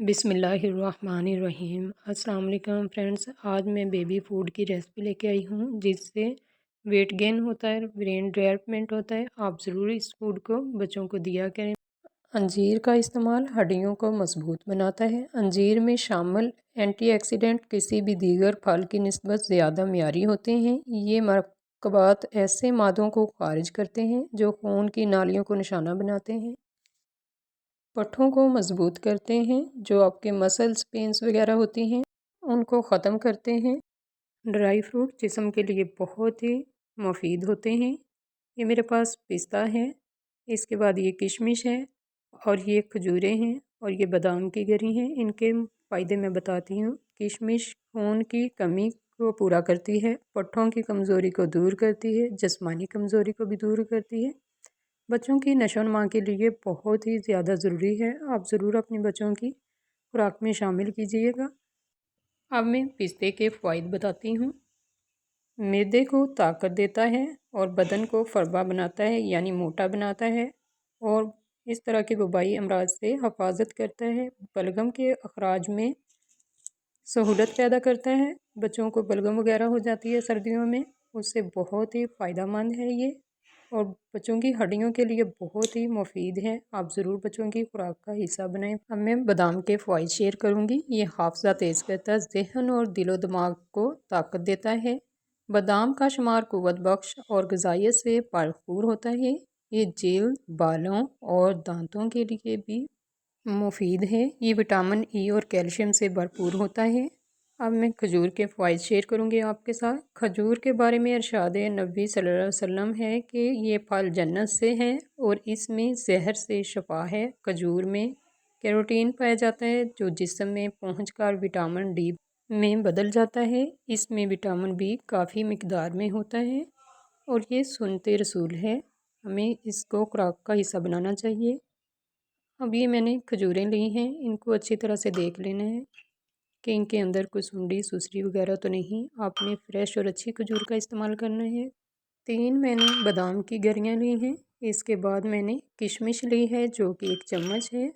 बिस्मिल्लाहिर्रहमानिर्रहीम। अस्सलाम वालेकुम फ्रेंड्स, आज मैं बेबी फ़ूड की रेसिपी लेके आई हूँ जिससे वेट गेन होता है, ब्रेन डेवलपमेंट होता है। आप ज़रूर इस फूड को बच्चों को दिया करें। अंजीर का इस्तेमाल हड्डियों को मजबूत बनाता है। अंजीर में शामिल एंटीऑक्सीडेंट किसी भी दीगर फल की निस्बत ज़्यादा मियारी होते हैं। ये मरकबात ऐसे मादों को खारिज करते हैं जो खून की नालियों को निशाना बनाते हैं, पट्ठों को मजबूत करते हैं, जो आपके मसल्स पेंस वगैरह होती हैं उनको ख़त्म करते हैं। ड्राई फ्रूट जिस्म के लिए बहुत ही मुफीद होते हैं। ये मेरे पास पिस्ता है, इसके बाद ये किशमिश है और ये खजूरें हैं और ये बादाम की गरी हैं। इनके फ़ायदे मैं बताती हूँ। किशमिश खून की कमी को पूरा करती है, पट्ठों की कमज़ोरी को दूर करती है, जिस्मानी कमज़ोरी को भी दूर करती है। बच्चों की नशोनुमा के लिए बहुत ही ज़्यादा ज़रूरी है। आप ज़रूर अपने बच्चों की खुराक में शामिल कीजिएगा। अब मैं पिस्ते के फ़वाइद बताती हूँ। मैदे को ताकत देता है और बदन को फरबा बनाता है यानी मोटा बनाता है और इस तरह के वबाई अमराज से हिफाजत करता है। बलगम के अखराज में सहूलत पैदा करता है। बच्चों को बलगम वगैरह हो जाती है सर्दियों में, उससे बहुत ही फ़ायदेमंद है ये और बच्चों की हड्डियों के लिए बहुत ही मुफीद है। आप ज़रूर बच्चों की खुराक का हिस्सा बनाएं। अब मैं बादाम के फ़वाइद शेयर करूंगी। ये हाफ़ज़ा तेज़ करता है, ज़हन और दिलो दिमाग को ताकत देता है। बादाम का शुमार क़ुव्वत बख्श और ग़िज़ाइयत से भरपूर होता है। ये जेल, बालों और दांतों के लिए भी मुफीद है। ये विटामिन ई और कैल्शियम से भरपूर होता है। अब मैं खजूर के फ़वाइद शेयर करूँगी आपके साथ। खजूर के बारे में इरशाद नबी सल्लल्लाहु अलैहि वसल्लम है कि ये फल जन्नत से है और इसमें जहर से शफा है। खजूर में कैरोटीन पाया जाता है जो जिस्म में पहुंचकर विटामिन डी में बदल जाता है। इसमें विटामिन बी काफ़ी मिकदार में होता है और ये सुन्नते रसूल है, हमें इसको खुराक का हिस्सा बनाना चाहिए। अब ये मैंने खजूरें ली हैं, इनको अच्छी तरह से देख लेना है कि इनके अंदर कोई सुंडी सुसरी वगैरह तो नहीं। आपने फ्रेश और अच्छी खजूर का इस्तेमाल करना है। 3 मैंने बादाम की गरियाँ ली हैं। इसके बाद मैंने किशमिश ली है जो कि 1 चम्मच है।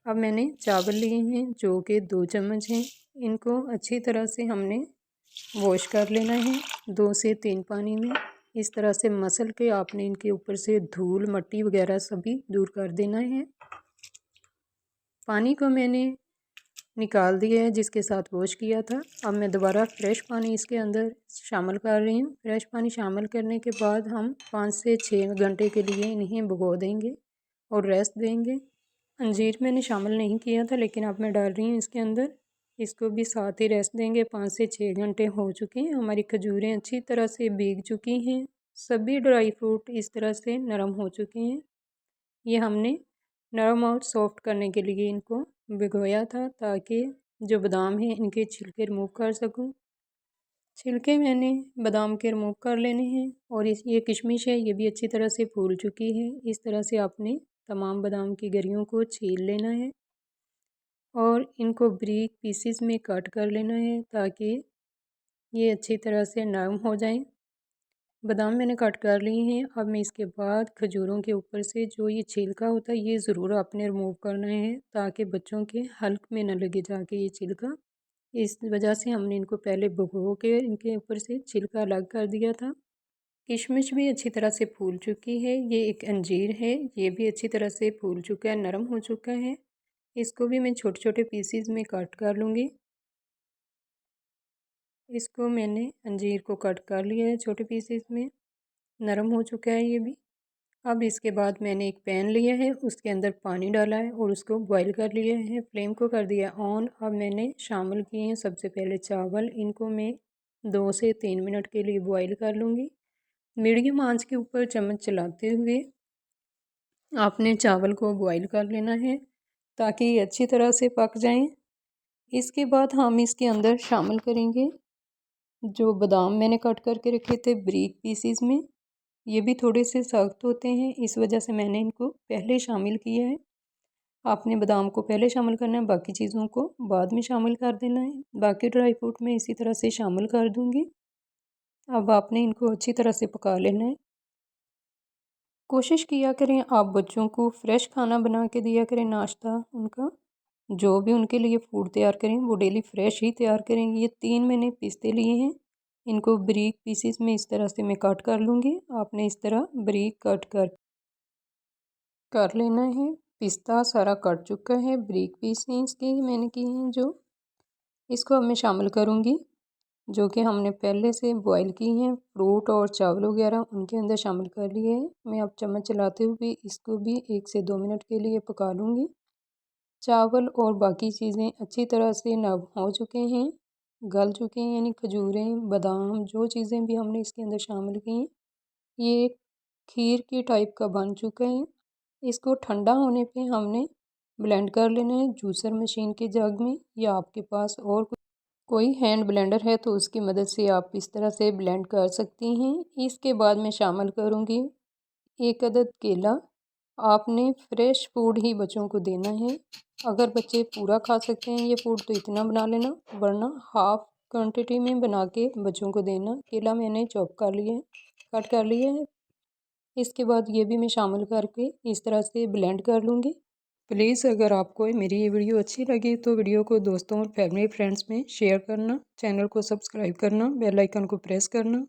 अब मैंने चावल लिए हैं जो कि 2 चम्मच हैं। इनको अच्छी तरह से हमने वॉश कर लेना है 2 से 3 पानी में। इस तरह से मसल के आपने इनके ऊपर से धूल मट्टी वगैरह सभी दूर कर देना है। पानी को मैंने निकाल दिया है जिसके साथ वॉश किया था। अब मैं दोबारा फ्रेश पानी इसके अंदर शामिल कर रही हूँ। फ्रेश पानी शामिल करने के बाद हम 5 से 6 घंटे के लिए इन्हें भिगो देंगे और रेस्ट देंगे। अंजीर मैंने शामिल नहीं किया था लेकिन अब मैं डाल रही हूँ इसके अंदर। इसको भी साथ ही रेस्ट देंगे। 5 से 6 घंटे हो चुके हैं। हमारी खजूरें अच्छी तरह से भीग चुकी हैं। सभी ड्राई फ्रूट इस तरह से नरम हो चुके हैं। ये हमने नरम और सॉफ्ट करने के लिए इनको भिगोया था ताकि जो बादाम है इनके छिलके रिमूव कर सकूं। छिलके मैंने बादाम के रिमूव कर लेने हैं और ये किशमिश है, ये भी अच्छी तरह से फूल चुकी है। इस तरह से आपने तमाम बादाम की गरियों को छील लेना है और इनको बारीक पीसेस में कट कर लेना है ताकि ये अच्छी तरह से नरम हो जाएं। बादाम मैंने कट कर लिए हैं। अब मैं इसके बाद खजूरों के ऊपर से जो ये छिलका होता है ये ज़रूर आपने रिमूव करना है ताकि बच्चों के हल्क में न लगे जाके ये छिलका। इस वजह से हमने इनको पहले भिगो के इनके ऊपर से छिलका अलग कर दिया था। किशमिश भी अच्छी तरह से फूल चुकी है। ये एक अंजीर है, ये भी अच्छी तरह से फूल चुका है, नरम हो चुका है। इसको भी मैं छोटे छोटे पीसीज में कट कर लूँगी। इसको मैंने अंजीर को कट कर लिया है छोटे पीसेस में, नरम हो चुका है ये भी। अब इसके बाद मैंने एक पैन लिया है, उसके अंदर पानी डाला है और उसको बॉईल कर लिया है। फ्लेम को कर दिया ऑन। अब मैंने शामिल किए हैं सबसे पहले चावल। इनको मैं 2 से 3 मिनट के लिए बॉईल कर लूँगी। मीडियम आंच के ऊपर चम्मच चलाते हुए आपने चावल को बॉईल कर लेना है ताकि ये अच्छी तरह से पक जाएं। इसके बाद हम इसके अंदर शामिल करेंगे जो बादाम मैंने कट करके रखे थे बारीक पीसीज में। ये भी थोड़े से सख्त होते हैं, इस वजह से मैंने इनको पहले शामिल किया है। आपने बादाम को पहले शामिल करना है, बाकी चीज़ों को बाद में शामिल कर देना है। बाकी ड्राई फ्रूट में इसी तरह से शामिल कर दूँगी। अब आपने इनको अच्छी तरह से पका लेना है। कोशिश किया करें आप बच्चों को फ्रेश खाना बना के दिया करें नाश्ता उनका, जो भी उनके लिए फूड तैयार करें वो डेली फ्रेश ही तैयार करेंगे। ये 3 मैंने पिस्ते लिए हैं, इनको बारीक पीसेस में इस तरह से मैं कट कर लूँगी। आपने इस तरह बारीक कट कर लेना है। पिस्ता सारा कट चुका है, बारीक पीस हैं इसके मैंने किए हैं जो। इसको अब मैं शामिल करूँगी जो कि हमने पहले से बॉईल की हैं फ्रूट और चावल वगैरह उनके अंदर शामिल कर लिए हैं। मैं अब चम्मच चलाते हुए इसको भी 1 से 2 मिनट के लिए पका लूँगी। चावल और बाकी चीज़ें अच्छी तरह से नरम हो चुके हैं, गल चुके हैं, यानी खजूरें, बादाम जो चीज़ें भी हमने इसके अंदर शामिल की हैं ये खीर के टाइप का बन चुका है। इसको ठंडा होने पे हमने ब्लेंड कर लेना है जूसर मशीन के जग में, या आपके पास और कोई हैंड ब्लेंडर है तो उसकी मदद से आप इस तरह से ब्लेंड कर सकती हैं। इसके बाद मैं शामिल करूँगी 1 अदद केला। आपने फ्रेश फूड ही बच्चों को देना है। अगर बच्चे पूरा खा सकते हैं ये फूड तो इतना बना लेना, वरना हाफ क्वांटिटी में बना के बच्चों को देना। केला मैंने चॉप कर लिए हैं, कट कर लिए हैं। इसके बाद ये भी मैं शामिल करके इस तरह से ब्लेंड कर लूँगी। प्लीज़ अगर आपको मेरी ये वीडियो अच्छी लगी तो वीडियो को दोस्तों और फैमिली फ्रेंड्स में शेयर करना, चैनल को सब्सक्राइब करना, बेल आइकन को प्रेस करना